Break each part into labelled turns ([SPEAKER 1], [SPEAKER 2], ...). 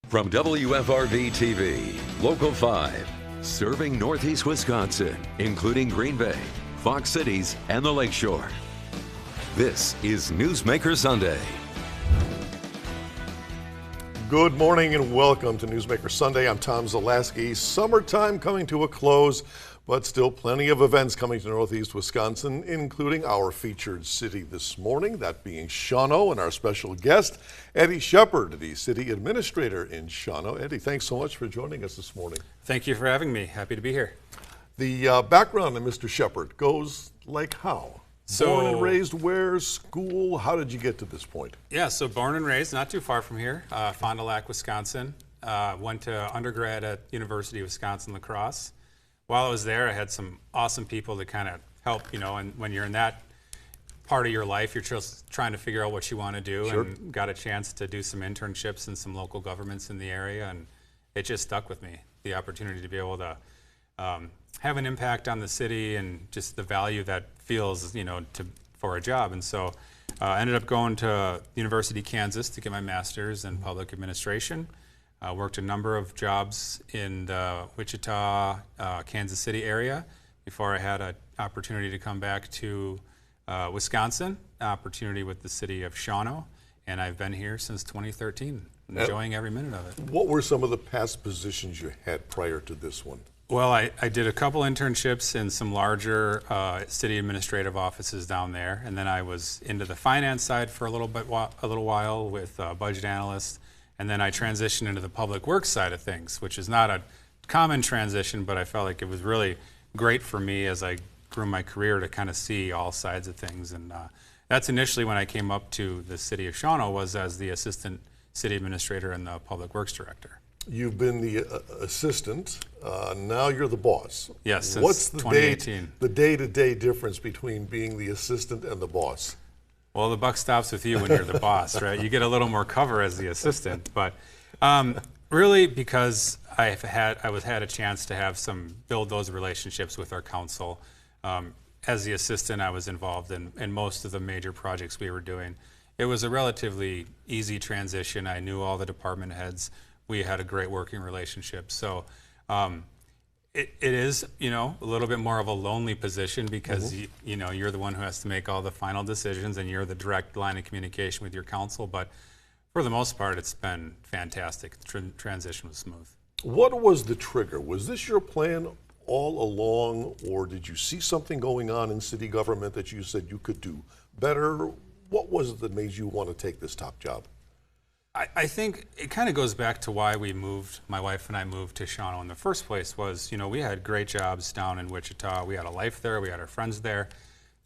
[SPEAKER 1] From WFRV TV, Local 5, serving Northeast Wisconsin, including Green Bay, Fox Cities, and the Lakeshore. This is Newsmaker Sunday.
[SPEAKER 2] Good morning and welcome to Newsmaker Sunday. I'm Tom Zalaski. Summertime coming to a close, but still plenty of events coming to Northeast Wisconsin, including our featured city this morning, that being Shawano, and our special guest, Eddie Shepard, the city administrator in Shawano. Eddie, thanks so much for joining us this morning.
[SPEAKER 3] Thank you for having me. Happy to be here.
[SPEAKER 2] The background of Mr. Shepard goes like how? Born and raised where? School? How did you get to this point?
[SPEAKER 3] Yeah, so born and raised, not too far from here, Fond du Lac, Wisconsin. Went to undergrad at University of Wisconsin-La Crosse. While I was there, I had some awesome people to kind of help, and when you're in that part of your life, you're just trying to figure out what you want to do.
[SPEAKER 2] Sure.
[SPEAKER 3] And got a chance to do some internships in some local governments in the area, and it just stuck with me, the opportunity to be able to have an impact on the city and just the value that feels, for a job. And so I ended up going to University of Kansas to get my master's in public administration. Worked a number of jobs in the Wichita, Kansas City area before I had an opportunity to come back to Wisconsin, opportunity with the city of Shawano, and I've been here since 2013, enjoying every minute of it.
[SPEAKER 2] What were some of the past positions you had prior to this one?
[SPEAKER 3] Well, I did a couple internships in some larger city administrative offices down there, and then I was into the finance side for a little while with budget analysts, and then I transitioned into the public works side of things, which is not a common transition, but I felt like it was really great for me as I grew my career to kind of see all sides of things. And that's initially when I came up to the city of Shawano, was as the assistant city administrator and the public works director.
[SPEAKER 2] You've been the assistant, now you're the boss.
[SPEAKER 3] Yes, since
[SPEAKER 2] What's
[SPEAKER 3] 2018.
[SPEAKER 2] the day-to-day difference between being the assistant and the boss?
[SPEAKER 3] Well, the buck stops with you when you're the boss, right? You get a little more cover as the assistant, but really because I had a chance to build those relationships with our council. As the assistant, I was involved in most of the major projects we were doing. It was a relatively easy transition. I knew all the department heads. We had a great working relationship. So it is, a little bit more of a lonely position because you're the one who has to make all the final decisions and you're the direct line of communication with your council. But for the most part, it's been fantastic. The transition was smooth.
[SPEAKER 2] What was the trigger? Was this your plan all along, or did you see something going on in city government that you said you could do better? What was it that made you want to take this top job?
[SPEAKER 3] I think it kind of goes back to why my wife and I moved to Shawano in the first place was, we had great jobs down in Wichita. We had a life there. We had our friends there.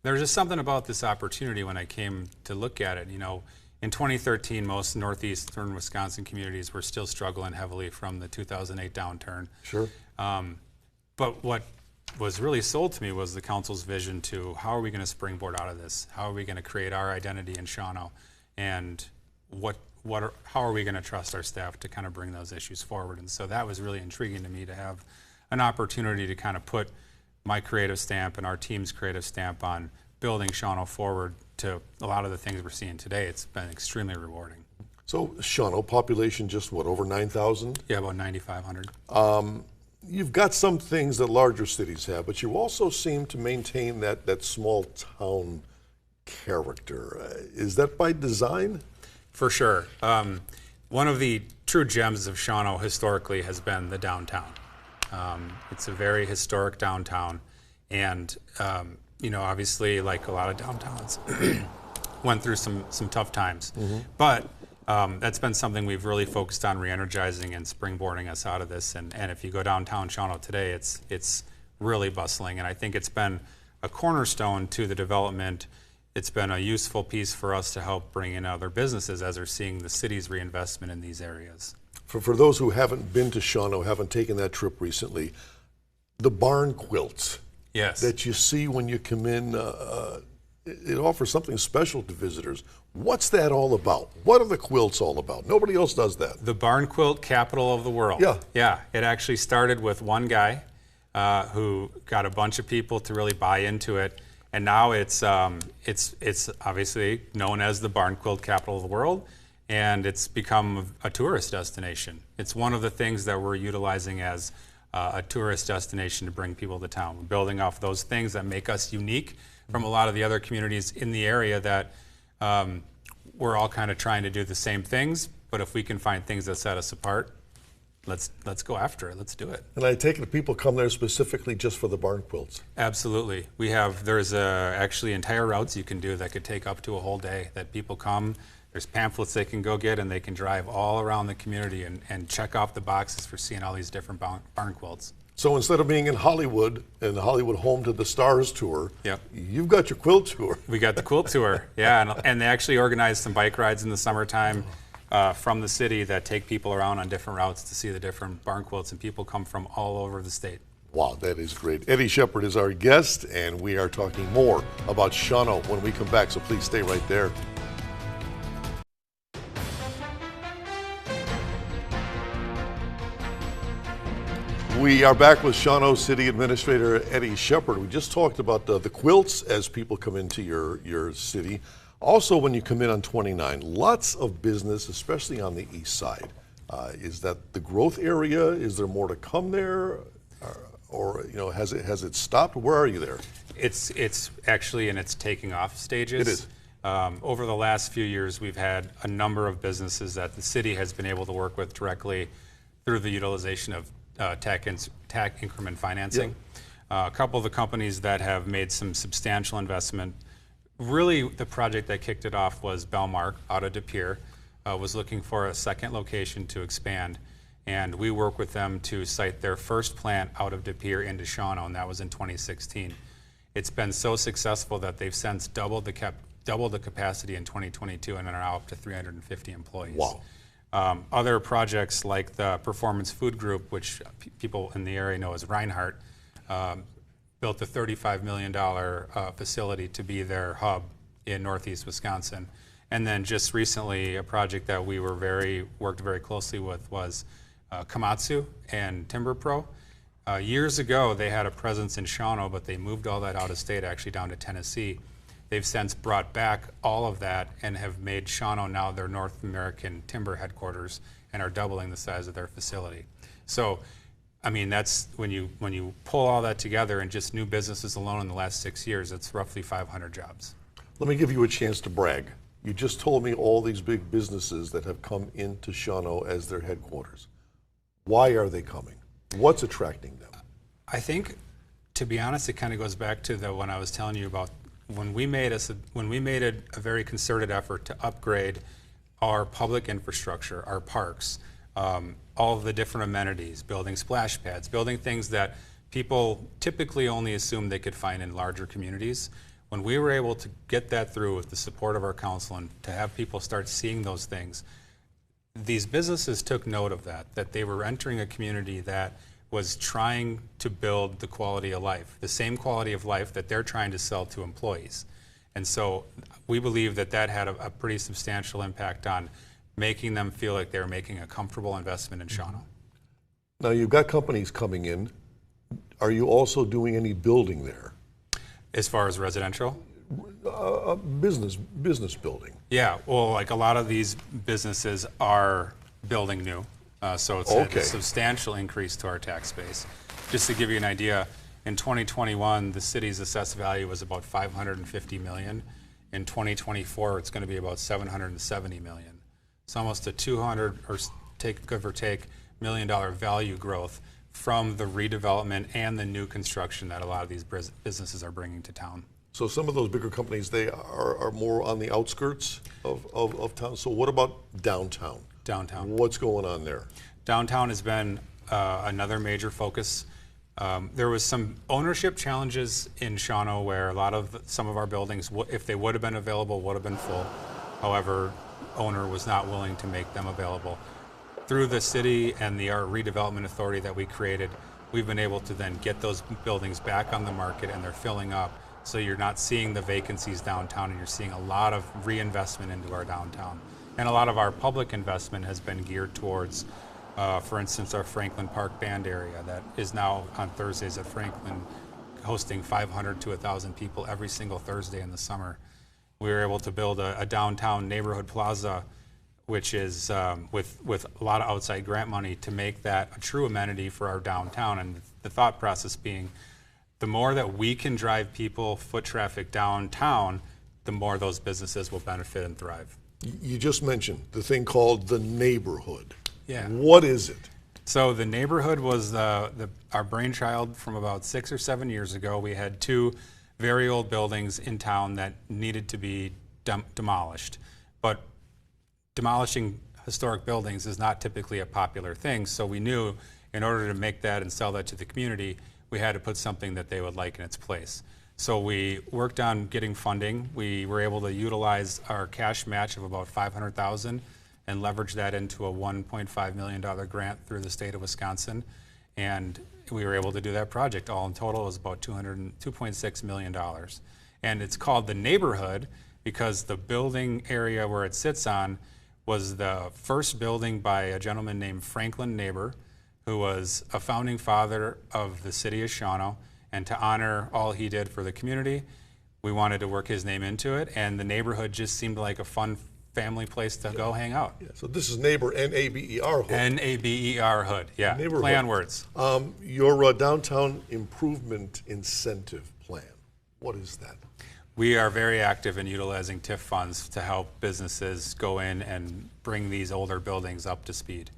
[SPEAKER 3] There was just something about this opportunity when I came to look at it. In 2013, most northeastern Wisconsin communities were still struggling heavily from the 2008 downturn.
[SPEAKER 2] Sure.
[SPEAKER 3] But what was really sold to me was the council's vision to how are we going to springboard out of this? How are we going to create our identity in Shawano? And how are we going to trust our staff to kind of bring those issues forward? And so that was really intriguing to me to have an opportunity to kind of put my creative stamp and our team's creative stamp on building Shawano forward to a lot of the things we're seeing today. It's been extremely rewarding.
[SPEAKER 2] So Shawano, population just over 9,000?
[SPEAKER 3] Yeah, about 9,500.
[SPEAKER 2] You've got some things that larger cities have, but you also seem to maintain that small town character. Is that by design?
[SPEAKER 3] For sure. One of the true gems of Shawano historically has been the downtown. It's a very historic downtown, and obviously, like a lot of downtowns, went through some tough times. Mm-hmm. But that's been something we've really focused on re-energizing and springboarding us out of this. And if you go downtown Shawano today, it's really bustling, and I think it's been a cornerstone to the development. It's been a useful piece for us to help bring in other businesses as they're seeing the city's reinvestment in these areas.
[SPEAKER 2] For those who haven't been to Shawano, haven't taken that trip recently, the barn quilts that you see when you come in, it offers something special to visitors. What's that all about? What are the quilts all about? Nobody else does that. The
[SPEAKER 3] barn quilt capital of the world. Yeah. It actually started with one guy who got a bunch of people to really buy into it. And now it's obviously known as the barn quilt capital of the world. and it's become a tourist destination. It's one of the things that we're utilizing as a tourist destination to bring people to town. We're building off those things that make us unique from a lot of the other communities in the area that we're all kind of trying to do the same things, but if we can find things that set us apart, let's go after it. Let's do it.
[SPEAKER 2] And I take it people come there specifically just for the barn quilts.
[SPEAKER 3] Absolutely. There's actually entire routes you can do that could take up to a whole day that people come. There's pamphlets they can go get, and they can drive all around the community and check off the boxes for seeing all these different barn quilts.
[SPEAKER 2] So instead of being in Hollywood and the Hollywood Home to the Stars tour,
[SPEAKER 3] Yep.
[SPEAKER 2] you've got your quilt tour.
[SPEAKER 3] We got the quilt tour, yeah, and they actually organize some bike rides in the summertime from the city that take people around on different routes to see the different barn quilts, and people come from all over the state.
[SPEAKER 2] Wow, that is great. Eddie Shepard is our guest, and we are talking more about Shawano when we come back, so please stay right there. We are back with Shawano City Administrator Eddie Shepard. We just talked about the quilts as people come into your city. Also, when you come in on 29, lots of business, especially on the east side. Is that the growth area? Is there more to come there? Or has it stopped? Where are you there?
[SPEAKER 3] It's actually in its taking off stages.
[SPEAKER 2] It is.
[SPEAKER 3] Over the last few years, we've had a number of businesses that the city has been able to work with directly through the utilization of tax increment financing. A couple of the companies that have made some substantial investment. Really, the project that kicked it off was Belmark out of De Pere, was looking for a second location to expand, and we worked with them to site their first plant out of De Pere into Shawano, and that was in 2016. It's been so successful that they've since doubled the capacity in 2022 and are now up to 350 employees.
[SPEAKER 2] Wow.
[SPEAKER 3] Other projects like the Performance Food Group, which people in the area know as Reinhardt, built a $35 million facility to be their hub in Northeast Wisconsin. And then just recently, a project that we worked very closely with was Komatsu and Timber Pro. Years ago, they had a presence in Shawano, but they moved all that out of state, actually down to Tennessee. They've since brought back all of that and have made Shawano now their North American timber headquarters and are doubling the size of their facility. So, I mean, that's when you pull all that together, and just new businesses alone in the last 6 years, it's roughly 500 jobs.
[SPEAKER 2] Let me give you a chance to brag. You just told me all these big businesses that have come into Shawano as their headquarters. Why are they coming? What's attracting them?
[SPEAKER 3] I think, to be honest, it kind of goes back to when I was telling you about when we made a very concerted effort to upgrade our public infrastructure, our parks, all of the different amenities, building splash pads, building things that people typically only assume they could find in larger communities. When we were able to get that through with the support of our council and to have people start seeing those things, these businesses took note of that they were entering a community that was trying to build the quality of life, the same quality of life that they're trying to sell to employees. And so we believe that had a pretty substantial impact on making them feel like they're making a comfortable investment in Shawano.
[SPEAKER 2] Now, you've got companies coming in. Are you also doing any building there?
[SPEAKER 3] As far as residential?
[SPEAKER 2] Business building.
[SPEAKER 3] Yeah, well, like a lot of these businesses are building new. So it's a substantial increase to our tax base. Just to give you an idea, in 2021, the city's assessed value was about $550 million. In 2024, it's going to be about $770 million. It's almost a $200 or give or take $1 million value growth from the redevelopment and the new construction that a lot of these businesses are bringing to town.
[SPEAKER 2] So some of those bigger companies, they are more on the outskirts of town. So what about downtown?
[SPEAKER 3] Downtown.
[SPEAKER 2] What's going on there?
[SPEAKER 3] Downtown has been another major focus. There was some ownership challenges in Shawano where some of our buildings, if they would have been available, would have been full. However, owner was not willing to make them available. Through the city and our redevelopment authority that we created, we've been able to then get those buildings back on the market, and they're filling up. So you're not seeing the vacancies downtown, and you're seeing a lot of reinvestment into our downtown. And a lot of our public investment has been geared towards, for instance, our Franklin Park Band area that is now on Thursdays at Franklin hosting 500 to 1,000 people every single Thursday in the summer. We were able to build a downtown neighborhood plaza which is with a lot of outside grant money to make that a true amenity for our downtown. And the thought process being, the more that we can drive people, foot traffic downtown, the more those businesses will benefit and thrive.
[SPEAKER 2] You just mentioned the thing called the neighborhood.
[SPEAKER 3] Yeah.
[SPEAKER 2] What is it?
[SPEAKER 3] So the neighborhood was our brainchild from about 6 or 7 years ago. We had two very old buildings in town that needed to be demolished. But demolishing historic buildings is not typically a popular thing, so we knew in order to make that and sell that to the community, we had to put something that they would like in its place. So we worked on getting funding. We were able to utilize our cash match of about $500,000 and leverage that into a $1.5 million grant through the state of Wisconsin. And we were able to do that project. All in total, it was about $2.6 million. And it's called the neighborhood because the building area where it sits on was the first building by a gentleman named Franklin Neighbor, who was a founding father of the city of Shawano. And to honor all he did for the community, we wanted to work his name into it. And the neighborhood just seemed like a fun family place to go hang out.
[SPEAKER 2] Yeah, so this is neighbor, N-A-B-E-R hood.
[SPEAKER 3] N-A-B-E-R hood, yeah.
[SPEAKER 2] Neighborhood.
[SPEAKER 3] Play on words.
[SPEAKER 2] Your downtown improvement incentive plan, what is that?
[SPEAKER 3] We are very active in utilizing TIF funds to help businesses go in and bring these older buildings up to speed.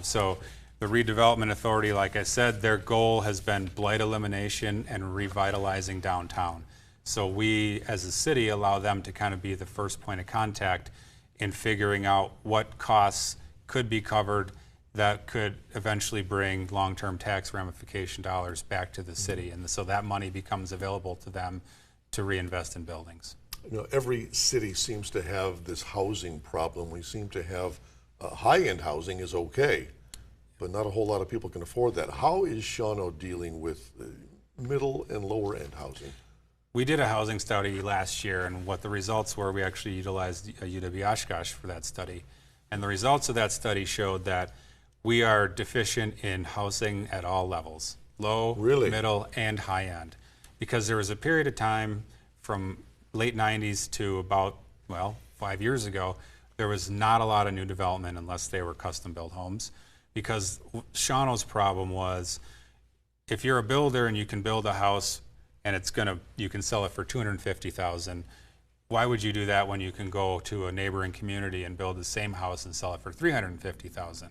[SPEAKER 3] So the Redevelopment Authority, like I said, their goal has been blight elimination and revitalizing downtown. So we, as a city, allow them to kind of be the first point of contact in figuring out what costs could be covered that could eventually bring long-term tax ramification dollars back to the city. And so that money becomes available to them to reinvest in buildings.
[SPEAKER 2] You know, every city seems to have this housing problem. We seem to have high-end housing is okay, but not a whole lot of people can afford that. How is Shawano dealing with middle and lower-end housing?
[SPEAKER 3] We did a housing study last year, and what the results were, we actually utilized UW-Oshkosh for that study. And the results of that study showed that we are deficient in housing at all levels, low, middle, and high end. Because there was a period of time from late 90s to about, 5 years ago, there was not a lot of new development unless they were custom-built homes. Because Shawano's problem was, if you're a builder and you can build a house and you can sell it for $250,000. Why would you do that when you can go to a neighboring community and build the same house and sell it for $350,000?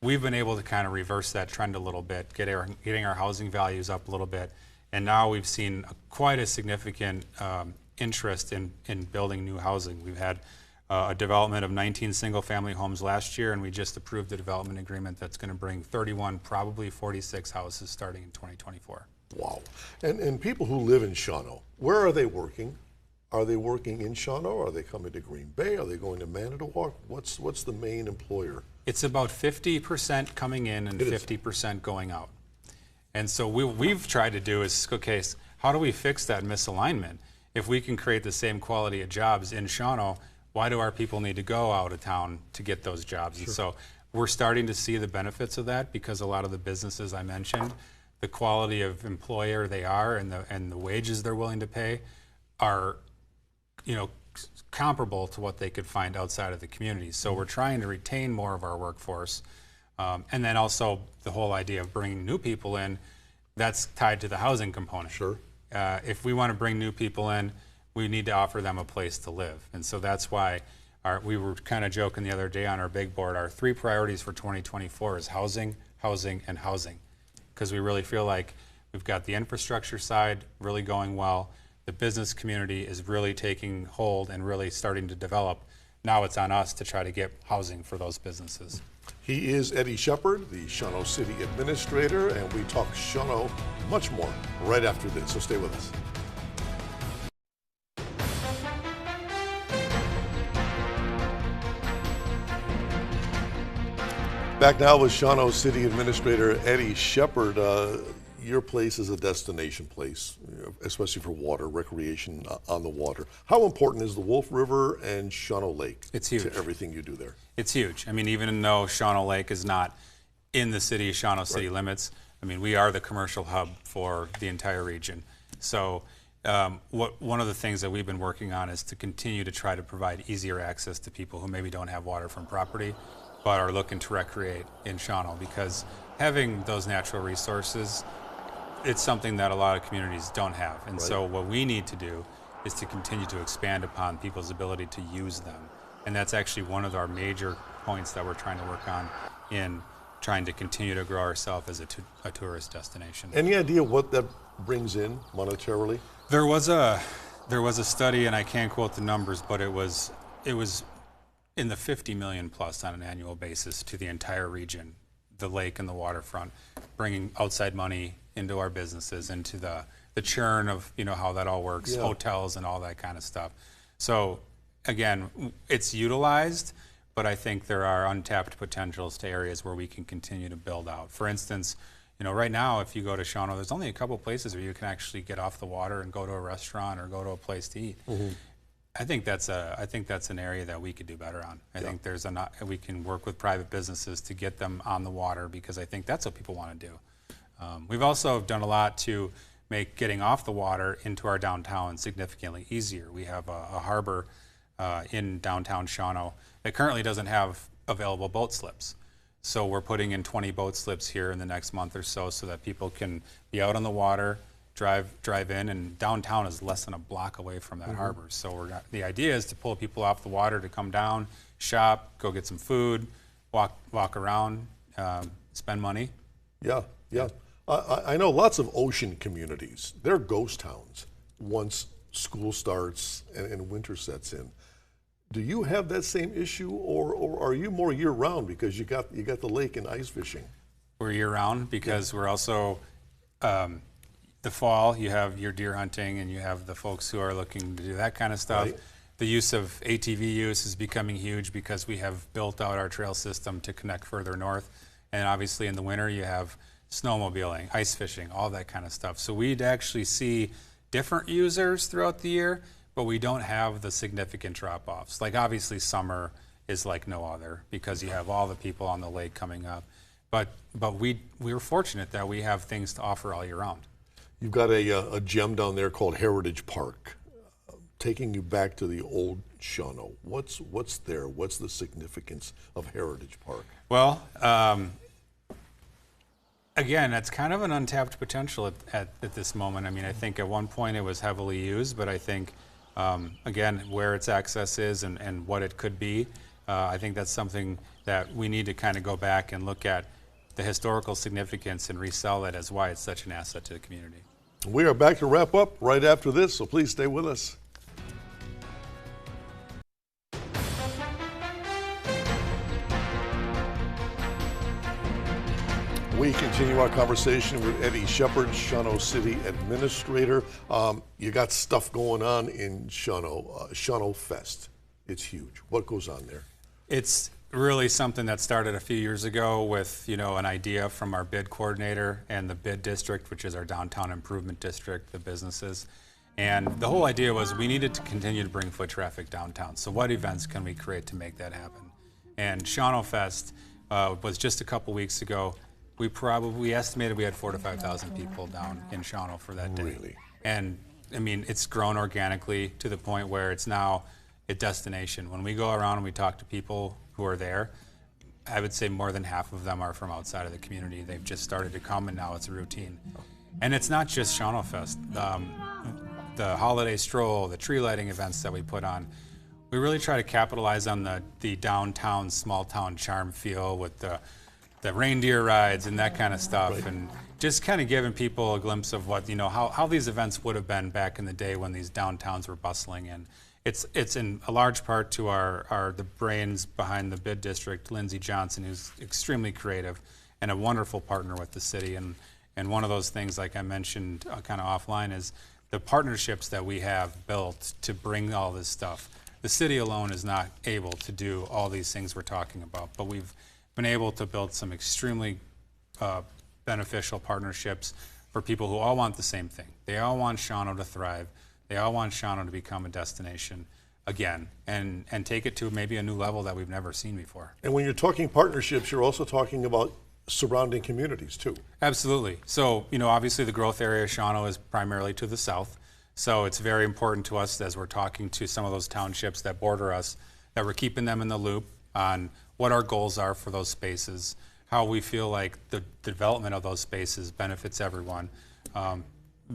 [SPEAKER 3] We've been able to kind of reverse that trend a little bit, getting our housing values up a little bit, and now we've seen quite a significant interest in building new housing. We've had a development of 19 single-family homes last year, and we just approved the development agreement that's going to bring 31, probably 46 houses starting in 2024.
[SPEAKER 2] Wow. And people who live in Shawano, where are they working? Are they working in Shawano? Are they coming to Green Bay? Are they going to Manitowoc? What's the main employer?
[SPEAKER 3] It's about 50% coming in and 50% going out. And so what we've tried to do is, okay, how do we fix that misalignment? If we can create the same quality of jobs in Shawano, why do our people need to go out of town to get those jobs? Sure. And so we're starting to see the benefits of that because a lot of the businesses I mentioned, the quality of employer they are and the wages they're willing to pay are, comparable to what they could find outside of the community. So we're trying to retain more of our workforce. And then also the whole idea of bringing new people in, that's tied to the housing component.
[SPEAKER 2] Sure.
[SPEAKER 3] If we want to bring new people in, we need to offer them a place to live. And so that's why we were kind of joking the other day on our big board, our 3 priorities for 2024 is housing, housing, and housing. Because we really feel like we've got the infrastructure side really going well. The business community is really taking hold and really starting to develop. Now it's on us to try to get housing for those businesses.
[SPEAKER 2] He is Eddie Shepard, the Shawano City Administrator, and we talk Shawano much more right after this, so stay with us. Back now with Shawano City Administrator Eddie Shepard. Your place is a destination place, especially for water, recreation on the water. How important is the Wolf River and Shawano Lake to everything you do there?
[SPEAKER 3] It's huge. I mean, even though Shawano Lake is not in the city of Shawano city limits, I mean, we are the commercial hub for the entire region. So one of the things that we've been working on is to continue to try to provide easier access to people who maybe don't have water from property, but are looking to recreate in Shawano, because having those natural resources, it's something that a lot of communities don't have. And so what we need to do is to continue to expand upon people's ability to use them. And that's actually one of our major points that we're trying to work on in trying to continue to grow ourselves as a tourist destination.
[SPEAKER 2] Any idea what that brings in monetarily?
[SPEAKER 3] There was a study, and I can't quote the numbers, but it was in the 50 million plus on an annual basis to the entire region, the lake and the waterfront, bringing outside money into our businesses, into the churn of how that all works, hotels and all that kind of stuff. So again, it's utilized, but I think there are untapped potentials to areas where we can continue to build out. For instance, right now, if you go to Shawano, there's only a couple places where you can actually get off the water and go to a restaurant or go to a place to eat. Mm-hmm. I think that's an area that we could do better on. I think we can work with private businesses to get them on the water, because I think that's what people want to do. We've also done a lot to make getting off the water into our downtown significantly easier. We have a harbor in downtown Shawano that currently doesn't have available boat slips. So we're putting in 20 boat slips here in the next month or so that people can be out on the water, drive in, and downtown is less than a block away from that harbor. So the idea is to pull people off the water to come down, shop, go get some food, walk around, spend money.
[SPEAKER 2] Yeah. I know lots of ocean communities. They're ghost towns once school starts and winter sets in. Do you have that same issue, or are you more year-round because you got the lake and ice fishing?
[SPEAKER 3] We're year-round because we're also, the fall, you have your deer hunting, and you have the folks who are looking to do that kind of stuff. Right. The use of ATV use is becoming huge because we have built out our trail system to connect further north. And obviously in the winter you have snowmobiling, ice fishing, all that kind of stuff. So we'd actually see different users throughout the year, but we don't have the significant drop-offs. Like obviously summer is like no other because you have all the people on the lake coming up. But we were fortunate that we have things to offer all year round.
[SPEAKER 2] You've got a gem down there called Heritage Park, taking you back to the old Shawano. What's there? What's the significance of Heritage Park?
[SPEAKER 3] Well, again, that's kind of an untapped potential at this moment. I mean, I think at one point it was heavily used, but I think, again, where its access is and what it could be, I think that's something that we need to kind of go back and look at the historical significance and resell that as why it's such an asset to the community.
[SPEAKER 2] We are back to wrap up right after this, so please stay with us. We continue our conversation with Eddie Shepard, Shawano City Administrator. You got stuff going on in Shawano, Shawano Fest. It's huge. What goes on there?
[SPEAKER 3] It's really something that started a few years ago with, an idea from our bid coordinator and the bid district, which is our downtown improvement district, the businesses. And the whole idea was we needed to continue to bring foot traffic downtown. So what events can we create to make that happen? And Shawano Fest was just a couple weeks ago. We estimated we had 4,000 to 5,000 people down in Shawano for that day.
[SPEAKER 2] Really?
[SPEAKER 3] And I mean, it's grown organically to the point where it's now a destination. When we go around and we talk to people who are there, I would say more than half of them are from outside of the community. They've just started to come, and now it's a routine. And it's not just Shawano Fest. The holiday stroll, the tree lighting events that we put on, we really try to capitalize on the downtown, small town charm feel with the reindeer rides and that kind of stuff, right. And just kind of giving people a glimpse of what, how these events would have been back in the day when these downtowns were bustling. And it's in a large part to the brains behind the bid district, Lindsay Johnson, who's extremely creative and a wonderful partner with the city. And one of those things, like I mentioned kind of offline, is the partnerships that we have built to bring all this stuff. The city alone is not able to do all these things we're talking about, but we've been able to build some extremely beneficial partnerships for people who all want the same thing. They all want Shawano to thrive. They all want Shawano to become a destination again and take it to maybe a new level that we've never seen before.
[SPEAKER 2] And when you're talking partnerships, you're also talking about surrounding communities too.
[SPEAKER 3] Absolutely. So, obviously the growth area of Shawano is primarily to the south. So it's very important to us as we're talking to some of those townships that border us, that we're keeping them in the loop on what our goals are for those spaces, how we feel like the development of those spaces benefits everyone.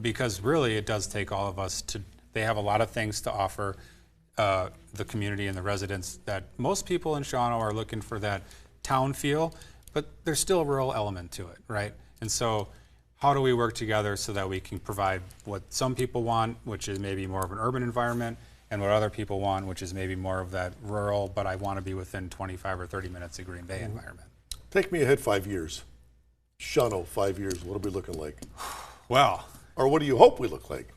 [SPEAKER 3] Because really it does take all of us they have a lot of things to offer the community and the residents that most people in Shawano are looking for that town feel, but there's still a rural element to it, right? And so how do we work together so that we can provide what some people want, which is maybe more of an urban environment, and what other people want, which is maybe more of that rural, but I want to be within 25 or 30 minutes of Green Bay environment.
[SPEAKER 2] Take me ahead 5 years. Shawano, 5 years, what are we looking like?
[SPEAKER 3] Well,
[SPEAKER 2] or what do you hope we look like?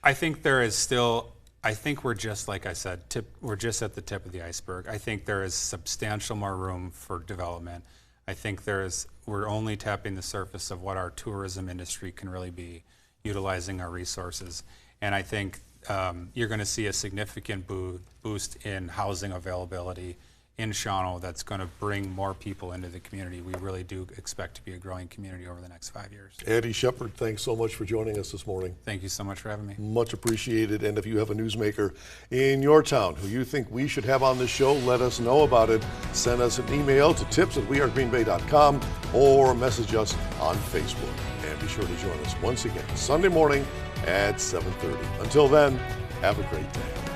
[SPEAKER 3] I think there is still, I think we're just, like I said, we're just at the tip of the iceberg. I think there is substantial more room for development. I think we're only tapping the surface of what our tourism industry can really be, utilizing our resources. And I think you're going to see a significant boost in housing availability in Shawano that's going to bring more people into the community. We really do expect to be a growing community over the next 5 years.
[SPEAKER 2] Andy Shepard, thanks so much for joining us this morning.
[SPEAKER 3] Thank you so much for having me.
[SPEAKER 2] Much appreciated. And if you have a newsmaker in your town who you think we should have on this show, let us know about it. Send us an email to tips@wearegreenbay.com or message us on Facebook. And be sure to join us once again Sunday morning at 7:30. Until then, have a great day.